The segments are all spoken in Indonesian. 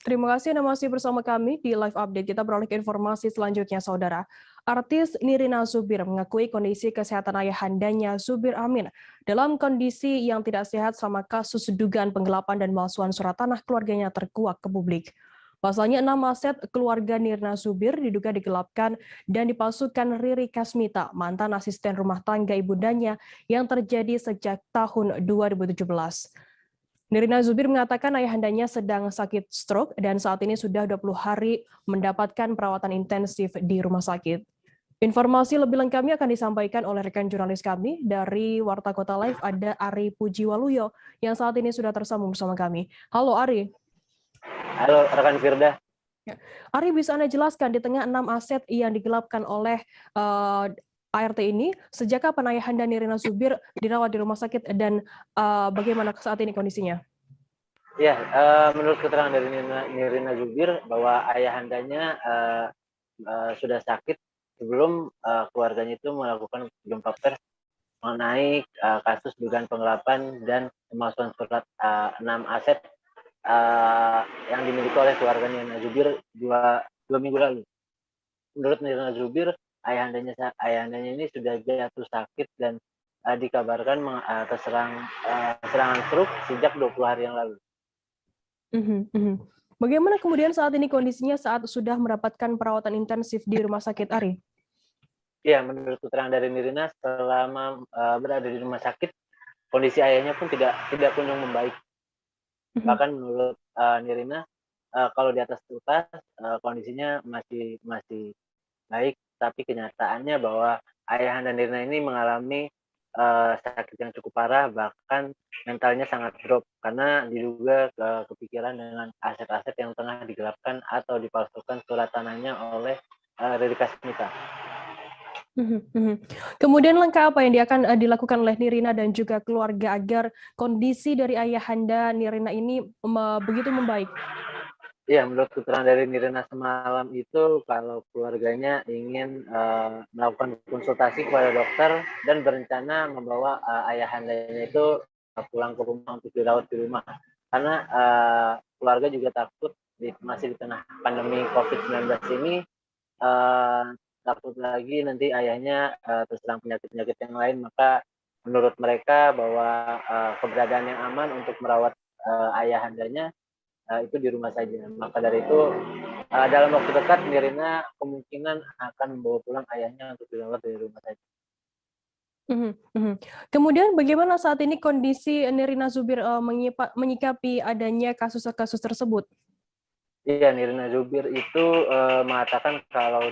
Terima kasih Anda masih bersama kami di Live Update. Kita beralih ke informasi selanjutnya, Saudara. Artis Nirina Zubir mengakui kondisi kesehatan ayahandanya Zubir Amin dalam kondisi yang tidak sehat selama kasus dugaan penggelapan dan pemalsuan surat tanah keluarganya terkuak ke publik. Pasalnya 6 aset keluarga Nirina Zubir diduga digelapkan dan dipalsukan Riri Kasmita, mantan asisten rumah tangga ibundanya yang terjadi sejak tahun 2017. Nirina Zubir mengatakan ayahandanya sedang sakit stroke dan saat ini sudah 20 hari mendapatkan perawatan intensif di rumah sakit. Informasi lebih lengkapnya akan disampaikan oleh rekan jurnalis kami dari Warta Kota Live, ada Ari Pujiwaluyo yang saat ini sudah tersambung bersama kami. Halo Ari. Halo rekan Firda. Ari, bisa Anda jelaskan di tengah 6 aset yang digelapkan oleh ART ini, sejak kapan ayahanda Nirina Zubir dirawat di rumah sakit dan bagaimana saat ini kondisinya? Ya, menurut keterangan dari Nirina Zubir bahwa ayahandanya sudah sakit sebelum keluarganya itu melakukan jumpa pers mengenai kasus dugaan penggelapan dan pemalsuan surat 6 aset yang dimiliki oleh keluarga Nirina Zubir dua minggu lalu. Menurut Nirina Zubir, ayahandanya ini sudah jatuh sakit dan dikabarkan terserang serangan stroke sejak 20 hari yang lalu. Bagaimana kemudian saat ini kondisinya saat sudah mendapatkan perawatan intensif di rumah sakit, Ari? Ya, menurut keterangan dari Nirina, selama berada di rumah sakit, kondisi ayahnya pun tidak kunjung membaik. Bahkan menurut Nirina, kalau di atas kertas kondisinya masih baik, tapi kenyataannya bahwa ayahanda Nirina ini mengalami sakit yang cukup parah, bahkan mentalnya sangat drop karena diduga kepikiran dengan aset-aset yang tengah digelapkan atau dipalsukan surat tanahnya oleh Riri Kasmita. Kemudian langkah apa yang akan dilakukan oleh Nirina dan juga keluarga agar kondisi dari ayahanda Nirina ini begitu membaik? Ya, menurut keterangan dari Nirina semalam itu, kalau keluarganya ingin melakukan konsultasi kepada dokter dan berencana membawa ayahandanya itu pulang ke rumah untuk dirawat di rumah. Karena keluarga juga takut masih di tengah pandemi COVID-19 ini, takut lagi nanti ayahnya terserang penyakit-penyakit yang lain. Maka menurut mereka bahwa keberadaan yang aman untuk merawat ayahandanya itu di rumah saja. Maka dari itu dalam waktu dekat Nirina kemungkinan akan membawa pulang ayahnya untuk dirawat di rumah saja. Kemudian bagaimana saat ini kondisi Nirina Zubir menyikapi adanya kasus-kasus tersebut? Iya, Nirina Zubir itu mengatakan kalau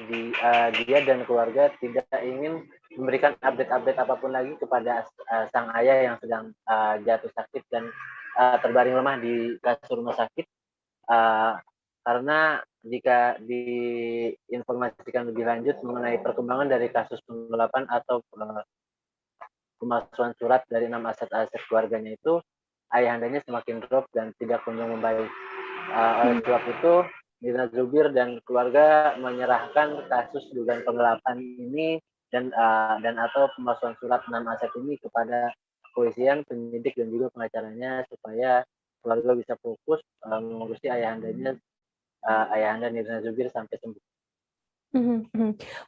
dia dan keluarga tidak ingin memberikan update-update apapun lagi kepada sang ayah yang sedang jatuh sakit dan terbaring lemah di kasur rumah sakit. Karena jika diinformasikan lebih lanjut mengenai perkembangan dari kasus penggelapan atau pemalsuan surat dari 6 aset-aset keluarganya itu, ayahandanya semakin drop dan tidak kunjung membaik. Oleh sebab itu, Nirina Zubir dan keluarga menyerahkan kasus dugaan penggelapan ini dan atau pemalsuan surat 6 aset ini kepada kepolisian, penyidik dan juga pengacaranya supaya keluarga bisa fokus mengurusi ayahanda Nirina Zubir sampai sembuh.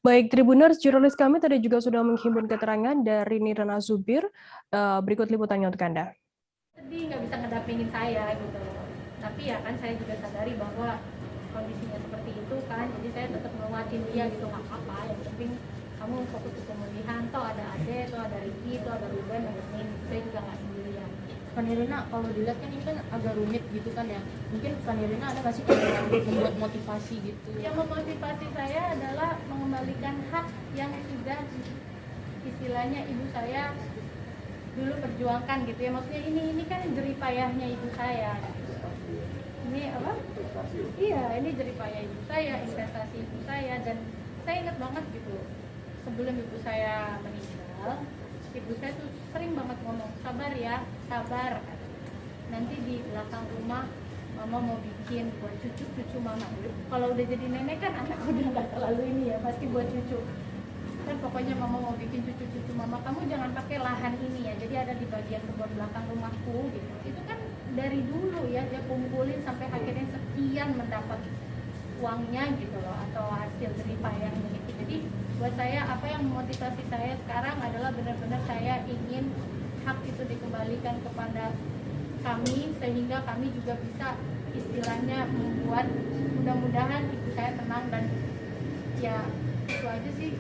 Baik, Tribuners, jurnalis kami tadi juga sudah menghimpun keterangan dari Nirina Zubir. Berikut liputannya untuk Anda. Sedih nggak bisa ngedampingin saya gitu. Tapi ya kan saya juga sadari bahwa kondisinya seperti itu kan, jadi saya tetap menguatin dia gitu, nggak apa-apa. Yang penting kamu fokus ke pemulihan. Toh ada Ade, toh ada Ricky, toh ada Ruben, ada Ning. Saya juga nggak sendirian. Nirina, kalau dilihat kan ini kan agak rumit gitu kan ya. Mungkin Nirina ada nggak sih yang membuat motivasi gitu? Yang memotivasi saya adalah mengembalikan hak yang sudah istilahnya ibu saya dulu perjuangkan gitu ya. Maksudnya ini kan jeripayahnya ibu saya. Ini apa? Iya, ini jeripayah ibu saya, investasi ibu saya, dan saya ingat banget gitu. Sebelum ibu saya meninggal, ibu saya tuh sering banget ngomong, sabar ya, sabar. Nanti di belakang rumah mama mau bikin buat cucu-cucu mama. Kalau udah jadi nenek kan anak udah nggak terlalu ini ya, pasti buat cucu. Dan pokoknya mama mau bikin cucu-cucu mama, kamu jangan pakai lahan ini ya, jadi ada di bagian kebun belakang rumahku gitu. Itu kan dari dulu ya dia kumpulin sampai akhirnya sekian mendapat uangnya gitu loh, atau hasil jerih payahnya gitu. Jadi buat saya apa yang memotivasi saya sekarang adalah benar-benar saya ingin hak itu dikembalikan kepada kami, sehingga kami juga bisa istilahnya membuat, mudah-mudahan ibu saya tenang, dan ya itu aja sih.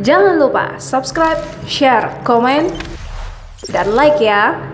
Jangan lupa subscribe, share, komen, dan like ya.